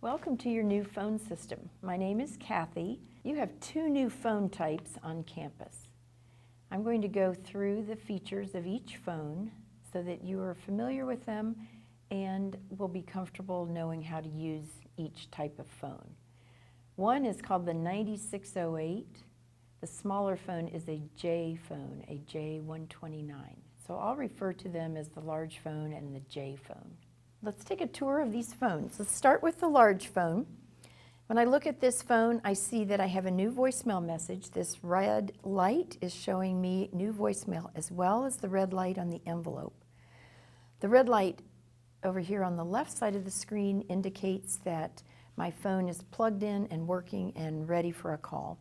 Welcome to your new phone system. My name is Kathy. You have two new phone types on campus. I'm going to go through the features of each phone so that you are familiar with them and will be comfortable knowing how to use each type of phone. One is called the 9608. The smaller phone is a J phone, a J129. So I'll refer to them as the large phone and the J phone. Let's take a tour of these phones. Let's start with the large phone. When I look at this phone, I see that I have a new voicemail message. This red light is showing me new voicemail, as well as the red light on the envelope. The red light over here on the left side of the screen indicates that my phone is plugged in and working and ready for a call.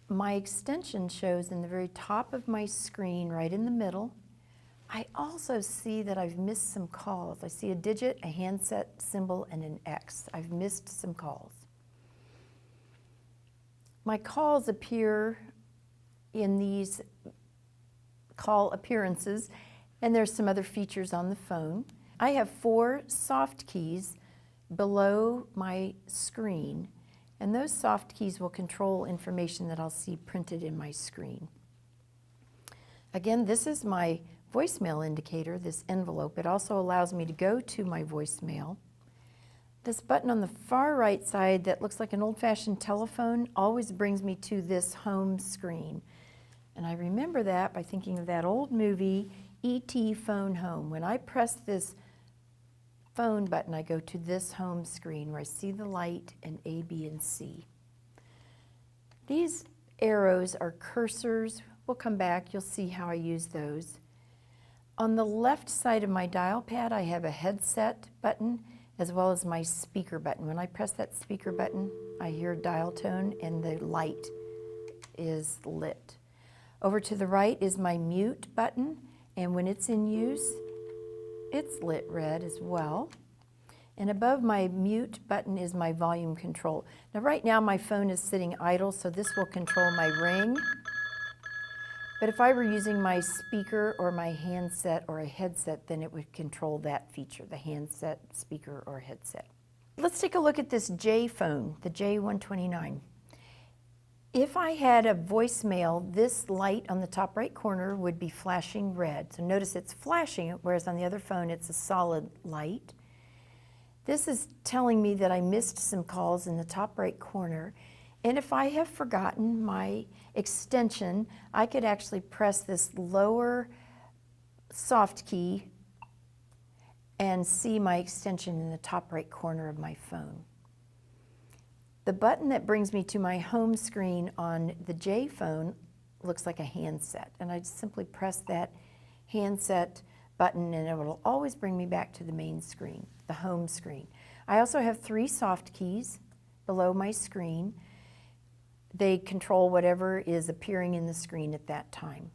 My extension shows in the very top of my screen, right in the middle. I also see that I've missed some calls. I see a digit, a handset symbol, and an X. I've missed some calls. My calls appear in these call appearances, and there's some other features on the phone. I have 4 soft keys below my screen, and those soft keys will control information that I'll see printed in my screen. Again, this is my voicemail indicator, this envelope. It also allows me to go to my voicemail. This button on the far right side that looks like an old-fashioned telephone always brings me to this home screen. And I remember that by thinking of that old movie, E.T. Phone Home. When I press this phone button, I go to this home screen where I see the light and A, B, and C. These arrows are cursors. We'll come back, you'll see how I use those. On the left side of my dial pad, I have a headset button as well as my speaker button. When I press that speaker button, I hear dial tone and the light is lit. Over to the right is my mute button, and when it's in use, it's lit red as well. And above my mute button is my volume control. Now right now my phone is sitting idle, so this will control my ring. But if I were using my speaker or my handset or a headset, then it would control that feature, the handset, speaker, or headset. Let's take a look at this J phone, the J129. If I had a voicemail, this light on the top right corner would be flashing red. So notice it's flashing, whereas on the other phone it's a solid light. This is telling me that I missed some calls in the top right corner. And if I have forgotten my extension, I could actually press this lower soft key and see my extension in the top right corner of my phone. The button that brings me to my home screen on the J phone looks like a handset, and I just simply press that handset button and it will always bring me back to the main screen, the home screen. I also have 3 soft keys below my screen. They control whatever is appearing in the screen at that time.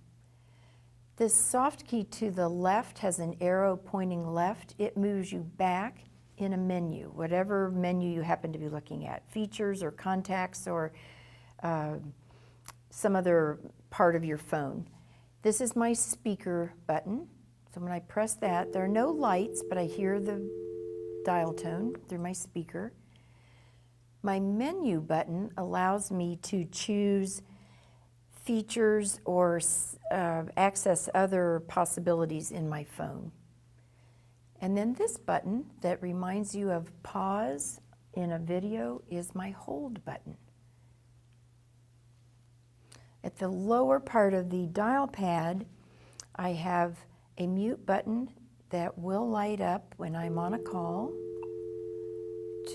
This soft key to the left has an arrow pointing left. It moves you back in a menu, whatever menu you happen to be looking at, features or contacts or some other part of your phone. This is my speaker button. So when I press that, there are no lights, but I hear the dial tone through my speaker. My menu button allows me to choose features or access other possibilities in my phone. And then this button that reminds you of pause in a video is my hold button. At the lower part of the dial pad, I have a mute button that will light up when I'm on a call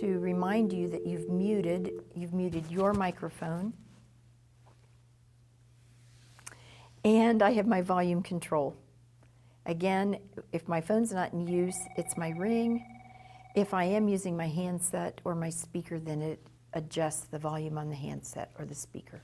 to remind you that you've muted your microphone. And I have my volume control. Again, if my phone's not in use, it's my ring. If I am using my handset or my speaker, then it adjusts the volume on the handset or the speaker.